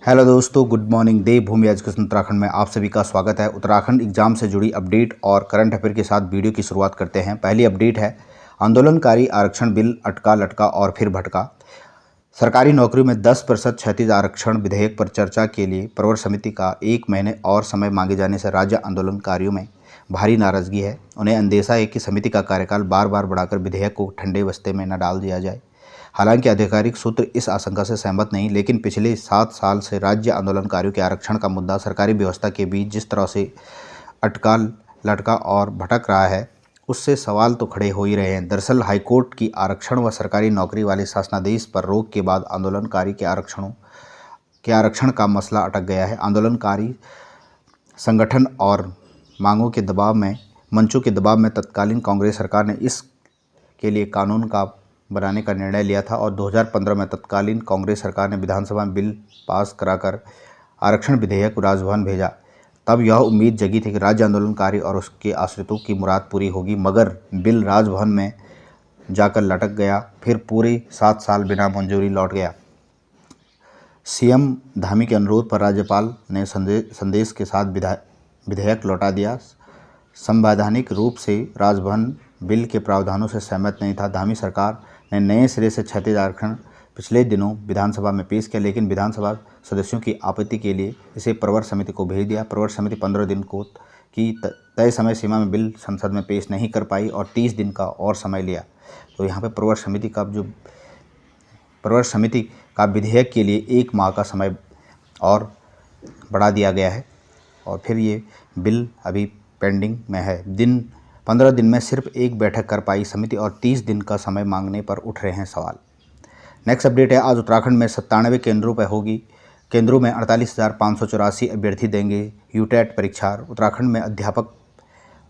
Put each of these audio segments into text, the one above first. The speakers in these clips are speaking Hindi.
हेलो दोस्तों, गुड मॉर्निंग। देवभूमि एजुकेशन उत्तराखंड में आप सभी का स्वागत है। उत्तराखंड एग्जाम से जुड़ी अपडेट और करंट अफेयर के साथ वीडियो की शुरुआत करते हैं। पहली अपडेट है, आंदोलनकारी आरक्षण बिल अटका लटका और फिर भटका। सरकारी नौकरियों में 10% क्षैतिज आरक्षण विधेयक पर चर्चा के लिए प्रवर समिति का 1 महीने और समय मांगे जाने से राज्य आंदोलनकारियों में भारी नाराजगी है। उन्हें अंदेशा है कि समिति का कार्यकाल बार बार बढ़ाकर विधेयक को ठंडे बस्ते में न डाल दिया जाए। हालांकि आधिकारिक सूत्र इस आशंका से सहमत नहीं, लेकिन पिछले 7 साल से राज्य आंदोलनकारियों के आरक्षण का मुद्दा सरकारी व्यवस्था के बीच जिस तरह से अटका लटका और भटक रहा है, उससे सवाल तो खड़े हो ही रहे हैं। दरअसल हाईकोर्ट की आरक्षण व सरकारी नौकरी वाले शासनादेश पर रोक के बाद आंदोलनकारी के आरक्षण का मसला अटक गया है। आंदोलनकारी संगठन और मंचों के दबाव में तत्कालीन कांग्रेस सरकार ने इस के लिए कानून का बनाने का निर्णय लिया था और 2015 में तत्कालीन कांग्रेस सरकार ने विधानसभा में बिल पास कराकर आरक्षण विधेयक राजभवन भेजा। तब यह उम्मीद जगी थी कि राज्य आंदोलनकारी और उसके आश्रितों की मुराद पूरी होगी, मगर बिल राजभवन में जाकर लटक गया, फिर पूरे 7 साल बिना मंजूरी लौट गया। सीएम धामी के अनुरोध पर राज्यपाल ने संदेश के साथ विधेयक लौटा दिया। संवैधानिक रूप से राजभवन बिल के प्रावधानों से सहमत नहीं था। धामी सरकार ने नए सिरे से क्षैतिज आरक्षण पिछले दिनों विधानसभा में पेश किया, लेकिन विधानसभा सदस्यों की आपत्ति के लिए इसे प्रवर समिति को भेज दिया। प्रवर समिति 15 दिन की तय समय सीमा में बिल संसद में पेश नहीं कर पाई और 30 दिन का और समय लिया। तो यहाँ पे प्रवर समिति का विधेयक के लिए 1 माह का समय और बढ़ा दिया गया है और फिर ये बिल अभी पेंडिंग में है। 15 दिन में सिर्फ 1 बैठक कर पाई समिति और 30 दिन का समय मांगने पर उठ रहे हैं सवाल। नेक्स्ट अपडेट है, आज उत्तराखंड में 97 केंद्रों पर होगी। केंद्रों में 48,584 अभ्यर्थी देंगे यूटेट परीक्षा। उत्तराखंड में अध्यापक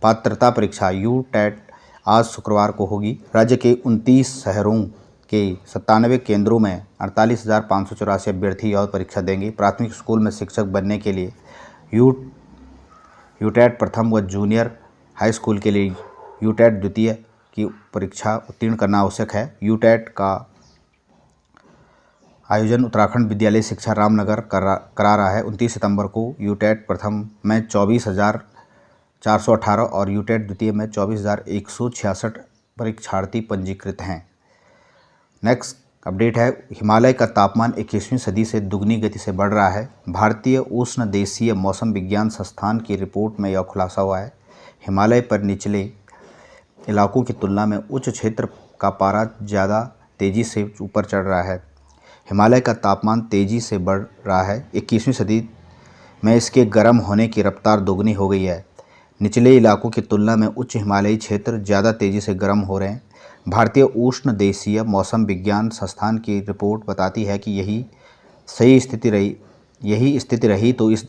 पात्रता परीक्षा यूटेट आज शुक्रवार को होगी। राज्य के 29 शहरों के 97 केंद्रों में 48,584 अभ्यर्थी यह परीक्षा देंगे। प्राथमिक स्कूल में शिक्षक बनने के लिए यूटेट प्रथम व जूनियर हाई स्कूल के लिए यूटेट द्वितीय की परीक्षा उत्तीर्ण करना आवश्यक है। यूटेट का आयोजन उत्तराखंड विद्यालय शिक्षा रामनगर करा रहा है। 29 सितंबर को यूटेट प्रथम में 24,418 और यूटेट द्वितीय में 24,166 परीक्षार्थी पंजीकृत हैं। नेक्स्ट अपडेट है, हिमालय का तापमान 21वीं सदी से दुगनी गति से बढ़ रहा है। भारतीय उष्णदेशीय मौसम विज्ञान संस्थान की रिपोर्ट में यह खुलासा हुआ है। हिमालय पर निचले इलाकों की तुलना में उच्च क्षेत्र का पारा ज़्यादा तेज़ी से ऊपर चढ़ रहा है। हिमालय का तापमान तेज़ी से बढ़ रहा है। 21वीं सदी में इसके गर्म होने की रफ्तार दोगुनी हो गई है। निचले इलाकों की तुलना में उच्च हिमालयी क्षेत्र ज़्यादा तेज़ी से गर्म हो रहे हैं। भारतीय उष्णदेशीय मौसम विज्ञान संस्थान की रिपोर्ट बताती है कि यही स्थिति रही तो इस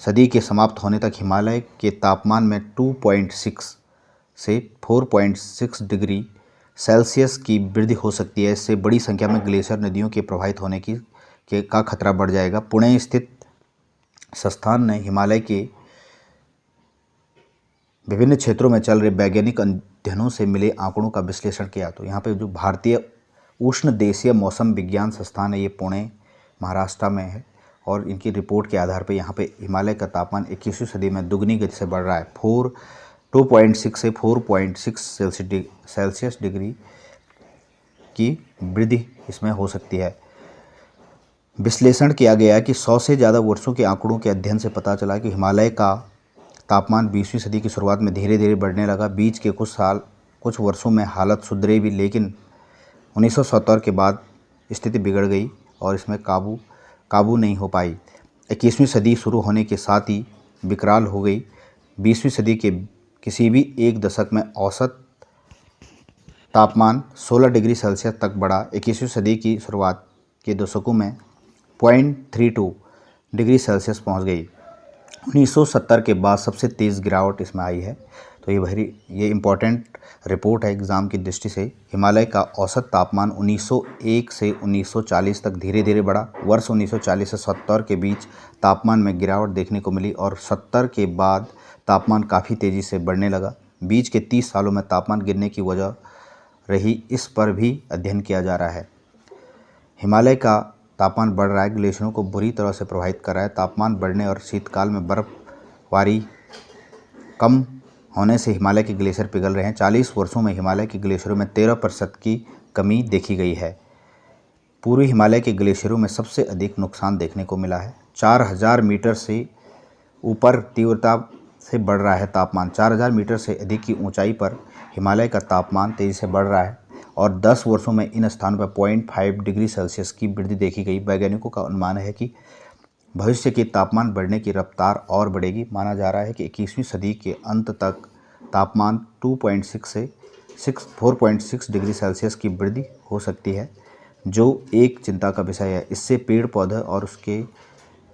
सदी के समाप्त होने तक हिमालय के तापमान में 2.6 से 4.6 डिग्री सेल्सियस की वृद्धि हो सकती है। इससे बड़ी संख्या में ग्लेशियर नदियों के प्रवाहित होने का खतरा बढ़ जाएगा। पुणे स्थित संस्थान ने हिमालय के विभिन्न क्षेत्रों में चल रहे वैज्ञानिक अध्ययनों से मिले आंकड़ों का विश्लेषण किया। तो यहाँ पे जो भारतीय उष्णदेशीय मौसम विज्ञान संस्थान है, ये पुणे महाराष्ट्र में है और इनकी रिपोर्ट के आधार पर यहाँ पे हिमालय का तापमान 21वीं सदी में दुगनी गति से बढ़ रहा है। 2.6 से 4.6 सेल्सियस डिग्री की वृद्धि इसमें हो सकती है। विश्लेषण किया गया कि 100 से ज़्यादा वर्षों के आंकड़ों के अध्ययन से पता चला कि हिमालय का तापमान 20वीं सदी की शुरुआत में धीरे धीरे बढ़ने लगा। बीच के कुछ वर्षों में हालत सुधरी भी, लेकिन 1970 के बाद स्थिति बिगड़ गई और इसमें काबू नहीं हो पाई। 21वीं सदी शुरू होने के साथ ही विकराल हो गई। 20वीं सदी के किसी भी एक दशक में औसत तापमान 16 डिग्री सेल्सियस तक बढ़ा। 21वीं सदी की शुरुआत के दशकों में 0.32 डिग्री सेल्सियस पहुंच गई। 1970 के बाद सबसे तेज़ गिरावट इसमें आई है। तो ये इम्पॉर्टेंट रिपोर्ट है एग्ज़ाम की दृष्टि से। हिमालय का औसत तापमान 1901 से 1940 तक धीरे धीरे बढ़ा। वर्ष 1940 से 70 के बीच तापमान में गिरावट देखने को मिली और 70 के बाद तापमान काफ़ी तेज़ी से बढ़ने लगा। बीच के 30 सालों में तापमान गिरने की वजह रही, इस पर भी अध्ययन किया जा रहा है। हिमालय का तापमान बढ़ रहा है, ग्लेशियरों को बुरी तरह से प्रभावित कर रहा है। तापमान बढ़ने और शीतकाल में बर्फबारी कम होने से हिमालय के ग्लेशियर पिघल रहे हैं। 40 वर्षों में हिमालय के ग्लेशियरों में 13% की कमी देखी गई है। पूर्वी हिमालय के ग्लेशियरों में सबसे अधिक नुकसान देखने को मिला है। 4000 मीटर से ऊपर तीव्रता से बढ़ रहा है तापमान। 4000 मीटर से अधिक की ऊंचाई पर हिमालय का तापमान तेज़ी से बढ़ रहा है और 10 वर्षों में इन स्थानों पर 0.5 डिग्री सेल्सियस की वृद्धि देखी गई। वैज्ञानिकों का अनुमान है कि भविष्य के तापमान बढ़ने की रफ्तार और बढ़ेगी। माना जा रहा है कि 21वीं सदी के अंत तक तापमान 2.6 से 4.6 डिग्री सेल्सियस की वृद्धि हो सकती है, जो एक चिंता का विषय है। इससे पेड़ पौधे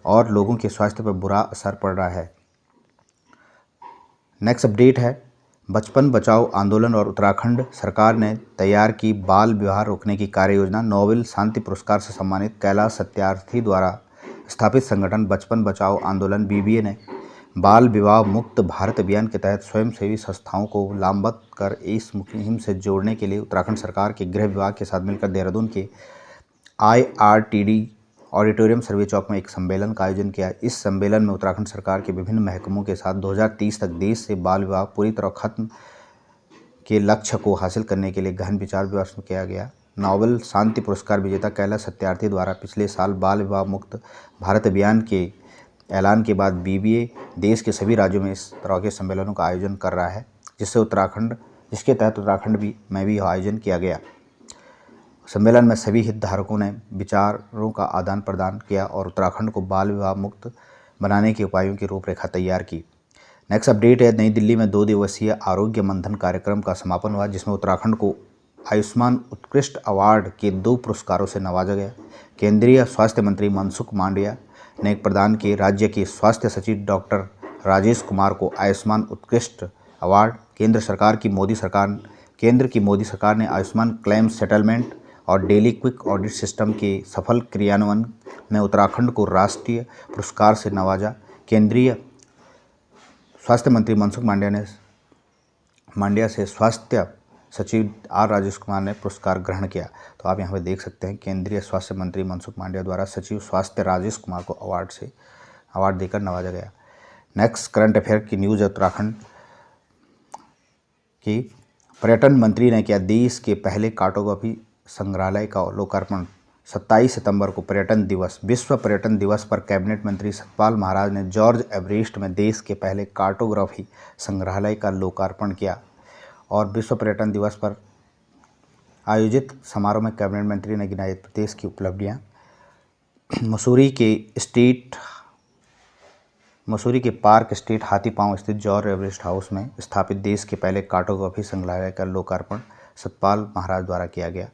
और लोगों के स्वास्थ्य पर बुरा असर पड़ रहा है। नेक्स्ट अपडेट है बचपन बचाओ आंदोलन और उत्तराखंड सरकार ने तैयार की बाल विवाह रोकने की कार्य योजना। नोबेल शांति पुरस्कार से सम्मानित कैलाश सत्यार्थी द्वारा स्थापित संगठन बचपन बचाओ आंदोलन BBA ने बाल विवाह मुक्त भारत अभियान के तहत स्वयंसेवी संस्थाओं को लामबंद कर इस मुहिम से जोड़ने के लिए उत्तराखंड सरकार के गृह विभाग के साथ मिलकर देहरादून के IRTD ऑडिटोरियम सर्वे चौक में एक सम्मेलन का आयोजन किया। इस सम्मेलन में उत्तराखंड सरकार के विभिन्न महकमों के साथ 2030 तक देश से बाल विवाह पूरी तरह खत्म के लक्ष्य को हासिल करने के लिए गहन विचार विमर्श किया गया। नोबेल शांति पुरस्कार विजेता कैलाश सत्यार्थी द्वारा पिछले साल बाल विवाह मुक्त भारत अभियान के ऐलान के बाद BBA देश के सभी राज्यों में इस तरह के सम्मेलनों का आयोजन कर रहा है, जिसके तहत उत्तराखंड में भी आयोजन किया गया। सम्मेलन में सभी हितधारकों ने विचारों का आदान प्रदान किया और उत्तराखंड को बाल विवाह मुक्त बनाने के उपायों की रूपरेखा तैयार की। नेक्स्ट अपडेट है नई दिल्ली में 2 दिवसीय आरोग्य मंथन कार्यक्रम का समापन हुआ, जिसमें उत्तराखंड को आयुष्मान उत्कृष्ट अवार्ड के 2 पुरस्कारों से नवाजा गया। केंद्रीय स्वास्थ्य मंत्री मनसुख मांडविया ने प्रदान किए। राज्य के स्वास्थ्य सचिव डॉक्टर राजेश कुमार को आयुष्मान उत्कृष्ट अवार्ड। केंद्र की मोदी सरकार ने आयुष्मान क्लेम सेटलमेंट और डेली क्विक ऑडिट सिस्टम के सफल क्रियान्वयन में उत्तराखंड को राष्ट्रीय पुरस्कार से नवाजा। केंद्रीय स्वास्थ्य मंत्री मनसुख मांडविया से स्वास्थ्य सचिव राजेश कुमार ने पुरस्कार ग्रहण किया। तो आप यहाँ पे देख सकते हैं केंद्रीय स्वास्थ्य मंत्री मनसुख मांडविया द्वारा सचिव स्वास्थ्य राजेश कुमार को अवार्ड देकर नवाजा गया। नेक्स्ट करंट अफेयर की न्यूज़ है उत्तराखंड की। पर्यटन मंत्री ने किया देश के पहले कार्टोग्राफी संग्रहालय का लोकार्पण। 27 सितंबर को विश्व पर्यटन दिवस पर कैबिनेट मंत्री सतपाल महाराज ने जॉर्ज एवरेस्ट में देश के पहले कार्टोग्राफी संग्रहालय का लोकार्पण किया। और विश्व पर्यटन दिवस पर आयोजित समारोह में कैबिनेट मंत्री ने गिनाई प्रदेश की उपलब्धियां। मसूरी के पार्क स्ट्रीट हाथीपांव स्थित जॉर्ज एवरेस्ट हाउस में स्थापित देश के पहले कार्टोग्राफी संग्रहालय का लोकार्पण सतपाल महाराज द्वारा किया गया।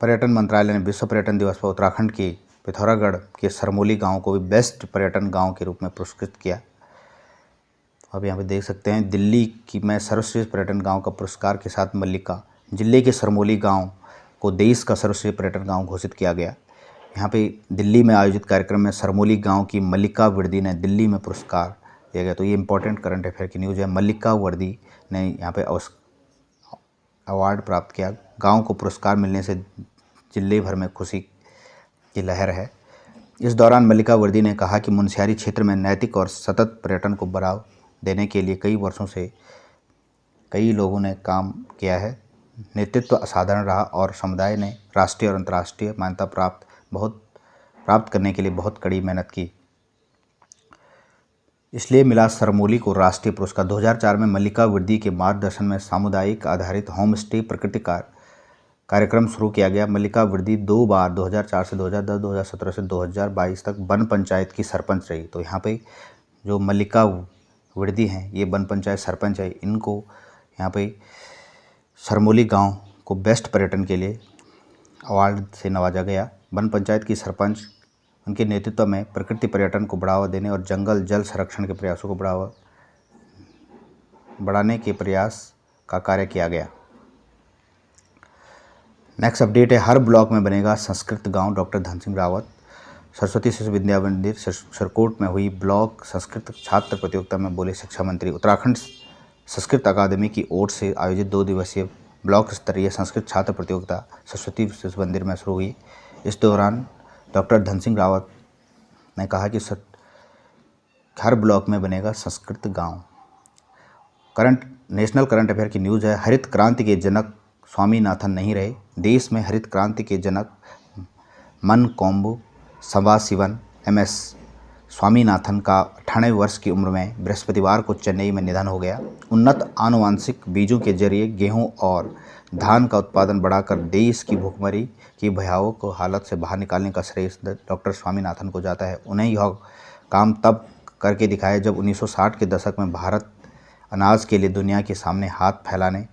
पर्यटन मंत्रालय ने विश्व पर्यटन दिवस पर उत्तराखंड के पिथौरागढ़ के सरमोली गांव को भी बेस्ट पर्यटन गांव के रूप में पुरस्कृत किया। अब यहाँ पे देख सकते हैं दिल्ली की में सर्वश्रेष्ठ पर्यटन गांव का पुरस्कार के साथ मल्लिका जिले के सरमोली गांव को देश का सर्वश्रेष्ठ पर्यटन गांव घोषित किया गया। यहाँ पे दिल्ली में आयोजित कार्यक्रम में सरमोली गांव की मल्लिका वर्दी ने दिल्ली में पुरस्कार दिया गया। तो ये इंपॉर्टेंट करंट अफेयर की न्यूज़ है। मल्लिका वर्दी ने यहाँ पे अवार्ड प्राप्त किया। गांव को पुरस्कार मिलने से जिले भर में खुशी की लहर है। इस दौरान मल्लिका वर्दी ने कहा कि मुनस्यारी क्षेत्र में नैतिक और सतत पर्यटन को बढ़ावा देने के लिए कई वर्षों से कई लोगों ने काम किया है। नेतृत्व असाधारण रहा और समुदाय ने राष्ट्रीय और अंतर्राष्ट्रीय मान्यता प्राप्त करने के लिए बहुत कड़ी मेहनत की, इसलिए मिला सरमोली को राष्ट्रीय पुरस्कार। 2004 में मल्लिका वर्दी के मार्गदर्शन में सामुदायिक आधारित होम स्टे प्राकृतिक कार्यक्रम शुरू किया गया। मल्लिका वर्दी 2 बार 2004 से 2010, 2017 से 2022 तक वन पंचायत की सरपंच रही। तो यहाँ पे जो मल्लिका वर्दी हैं ये वन पंचायत सरपंच है। इनको यहाँ पे सरमोली गांव को बेस्ट पर्यटन के लिए अवार्ड से नवाजा गया। वन पंचायत की सरपंच उनके नेतृत्व में प्रकृति पर्यटन को बढ़ावा देने और जंगल जल संरक्षण के प्रयासों को बढ़ाने के प्रयास का कार्य किया गया। नेक्स्ट अपडेट है हर ब्लॉक में बनेगा संस्कृत गांव। डॉक्टर धन सिंह रावत। सरस्वती शिशु विद्या मंदिर सरकोट में हुई ब्लॉक संस्कृत छात्र प्रतियोगिता में बोले शिक्षा मंत्री। उत्तराखंड संस्कृत अकादमी की ओर से आयोजित 2 दिवसीय ब्लॉक स्तरीय संस्कृत छात्र प्रतियोगिता सरस्वती शिशु मंदिर में शुरू हुई। इस दौरान डॉक्टर धन सिंह रावत ने कहा कि हर ब्लॉक में बनेगा संस्कृत गांव। नेशनल करंट अफेयर की न्यूज़ है। हरित क्रांति के जनक स्वामीनाथन नहीं रहे। देश में हरित क्रांति के जनक मनकोम्बु सवाशिवन MS स्वामीनाथन का 98 वर्ष की उम्र में बृहस्पतिवार को चेन्नई में निधन हो गया। उन्नत आनुवांशिक बीजों के जरिए गेहूं और धान का उत्पादन बढ़ाकर देश की भूखमरी की भयावह हालत से बाहर निकालने का श्रेय डॉक्टर स्वामीनाथन को जाता है। उन्हें यह काम तब करके दिखाया जब 1960 के दशक में भारत अनाज के लिए दुनिया के सामने हाथ फैलाने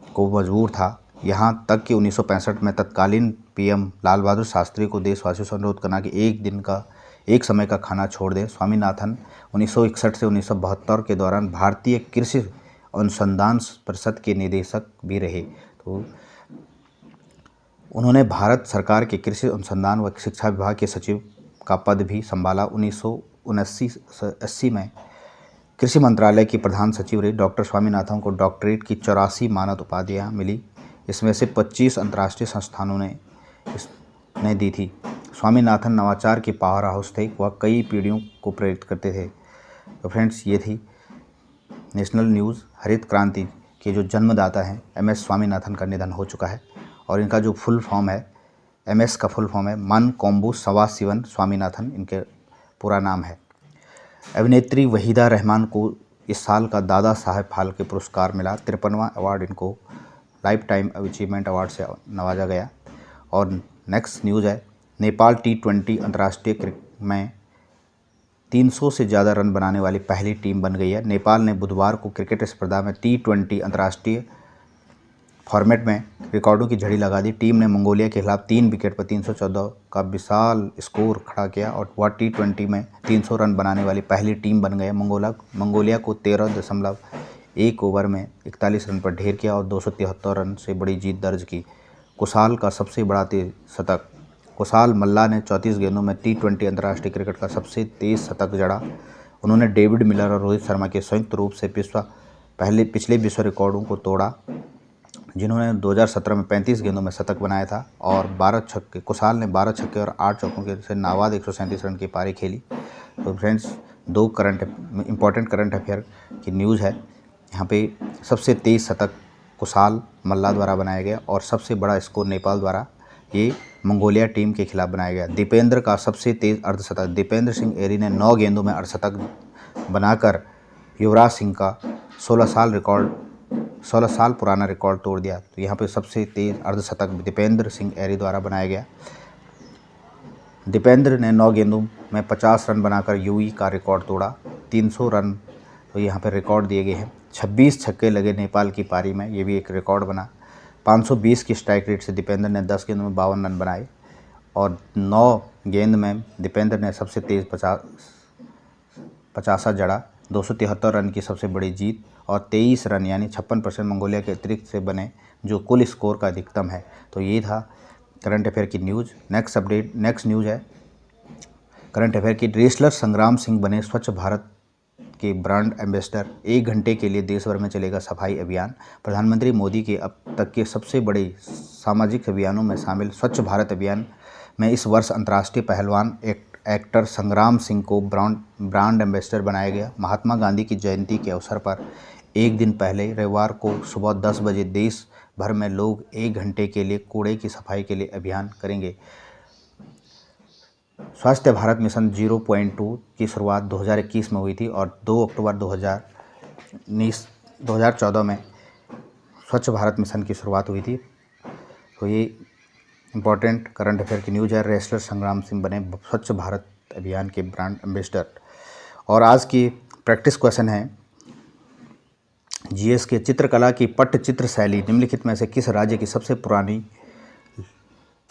को मजबूर था। यहाँ तक कि 1965 में तत्कालीन PM लाल बहादुर शास्त्री को देशवासियों से अनुरोध करना कि एक समय का खाना छोड़ दें। स्वामीनाथन 1961 से 1972 के दौरान भारतीय कृषि अनुसंधान परिषद के निदेशक भी रहे। तो उन्होंने भारत सरकार के कृषि अनुसंधान व शिक्षा विभाग के सचिव का पद भी संभाला। 1979-80 में कृषि मंत्रालय के प्रधान सचिव रहे। डॉक्टर स्वामीनाथन को डॉक्टरेट की 84 मानद उपाधियाँ मिली। इसमें से 25 अंतर्राष्ट्रीय संस्थानों ने दी थी। स्वामीनाथन नवाचार के पावर हाउस थे। वह कई पीढ़ियों को प्रेरित करते थे। तो फ्रेंड्स, ये थी नेशनल न्यूज़। हरित क्रांति के जो जन्मदाता हैं MS स्वामीनाथन का निधन हो चुका है और इनका जो फुल फॉर्म है MS का फुल फॉर्म है मनकोम्बु सवाशिवन स्वामीनाथन, इनके पूरा नाम है। अभिनेत्री वहीदा रहमान को इस साल का दादा साहेब फाल्के पुरस्कार मिला। 53वां अवार्ड इनको लाइफ टाइम अचीवमेंट अवार्ड से नवाजा गया। और नेक्स्ट न्यूज़ है, नेपाल T20 अंतर्राष्ट्रीय क्रिकेट में 300 से ज़्यादा रन बनाने वाली पहली टीम बन गई है। नेपाल ने बुधवार को क्रिकेट स्पर्धा में T20 अंतर्राष्ट्रीय फॉर्मेट में रिकॉर्डों की झड़ी लगा दी। टीम ने मंगोलिया के खिलाफ 3 विकेट पर 314 का विशाल स्कोर खड़ा किया और वह T20 में 300 रन बनाने वाली पहली टीम बन गए। मंगोलिया को 13.1 ओवर में 41 रन पर ढेर किया और 273 रन से बड़ी जीत दर्ज की। कुशाल का सबसे बड़ा तेज शतक। कुशाल मल्ला ने 34 गेंदों में T20 अंतर्राष्ट्रीय क्रिकेट का सबसे तेज शतक जड़ा। उन्होंने डेविड मिलर और रोहित शर्मा के संयुक्त रूप से पिछले विश्व रिकॉर्डों को तोड़ा, जिन्होंने 2017 में 35 गेंदों में शतक बनाया था और 12 छक्के। कुशाल ने 12 छक्के और 8 चौकों के से नाबाद 137 रन की पारी खेली। तो फ्रेंड्स, 2 इम्पॉर्टेंट करंट अफेयर की न्यूज़ है। यहाँ पे सबसे तेज़ शतक कुशाल मल्ला द्वारा बनाया गया और सबसे बड़ा स्कोर नेपाल द्वारा ये मंगोलिया टीम के खिलाफ बनाया गया। दीपेंद्र का सबसे तेज़ अर्धशतक। दीपेंद्र सिंह एरी ने 9 गेंदों में अर्धशतक बनाकर युवराज सिंह का 16 साल पुराना रिकॉर्ड तोड़ दिया। तो यहाँ पे सबसे तेज़ अर्धशतक दीपेंद्र सिंह एरी द्वारा बनाया गया। दीपेंद्र ने 9 गेंदों में 50 रन बनाकर यूई का रिकॉर्ड तोड़ा। 300 रन तो यहाँ पे रिकॉर्ड दिए गए हैं। 26 छक्के लगे नेपाल की पारी में, ये भी एक रिकॉर्ड बना। 520 की स्ट्राइक रेट से दीपेंद्र ने 10 गेंदों में 52 रन बनाए और 9 गेंद में दीपेंद्र ने सबसे तेज़ 50 जड़ा। 273 रन की सबसे बड़ी जीत और 23 रन यानी 56% मंगोलिया के अतिरिक्त से बने, जो कुल स्कोर का अधिकतम है। तो ये था करंट अफेयर की न्यूज़। नेक्स्ट न्यूज़ है करंट अफेयर की। रेसलर संग्राम सिंह बने स्वच्छ भारत के ब्रांड एम्बेसडर। 1 घंटे के लिए देश भर में चलेगा सफाई अभियान। प्रधानमंत्री मोदी के अब तक के सबसे बड़े सामाजिक अभियानों में शामिल स्वच्छ भारत अभियान में इस वर्ष अंतर्राष्ट्रीय पहलवान एक्टर संग्राम सिंह को ब्रांड एम्बेसडर बनाया गया। महात्मा गांधी की जयंती के अवसर पर एक दिन पहले रविवार को सुबह 10 बजे देश भर में लोग 1 घंटे के लिए कूड़े की सफाई के लिए अभियान करेंगे। स्वास्थ्य भारत मिशन 0.2 की शुरुआत 2021 में हुई थी और 2 अक्टूबर 2014 में स्वच्छ भारत मिशन की शुरुआत हुई थी। तो ये इम्पॉर्टेंट करंट अफेयर की न्यूज़ है। रेसलर संग्राम सिंह बने स्वच्छ भारत अभियान के ब्रांड एम्बेसडर। और आज की प्रैक्टिस क्वेश्चन है GS के चित्रकला की पट्टचित्र शैली निम्नलिखित में से किस राज्य की सबसे पुरानी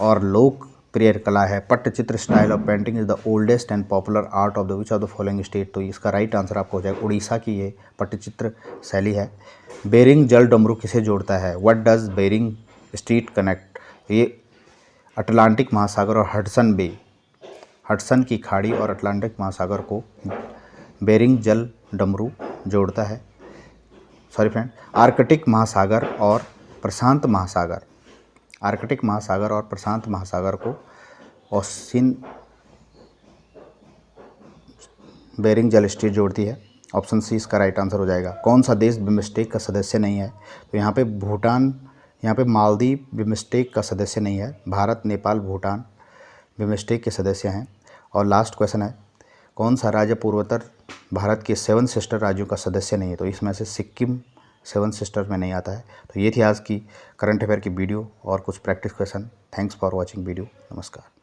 और लोकप्रिय कला है? Pattachitra style of painting is the oldest and popular art of the which of the following state. तो इसका राइट आंसर आपको हो जाएगा उड़ीसा की ये पट्टचित्र शैली है। बेरिंग जल डमरू किसे जोड़ता है? What does Bering Strait connect? ये अटलांटिक महासागर और हडसन की खाड़ी और अटलांटिक महासागर को बेरिंग जल डमरू जोड़ता है। सॉरी फ्रेंड, आर्कटिक महासागर और प्रशांत महासागर, आर्कटिक महासागर और प्रशांत महासागर को ओशियन बेरिंग जल स्ट्रीट जोड़ती है। ऑप्शन सी इसका राइट आंसर हो जाएगा। कौन सा देश बिम्स्टेक का सदस्य नहीं है? तो यहाँ पे भूटान, यहाँ पे मालदीव बिम्स्टेक का सदस्य नहीं है। भारत, नेपाल, भूटान बिम्स्टेक के सदस्य हैं। और लास्ट क्वेश्चन है, कौन सा राज्य पूर्वोत्तर भारत के 7 सिस्टर राज्यों का सदस्य नहीं है? तो इसमें से सिक्किम 7 सिस्टर में नहीं आता है। तो ये थी आज की करंट अफेयर की वीडियो और कुछ practice question. Thanks for watching video. नमस्कार।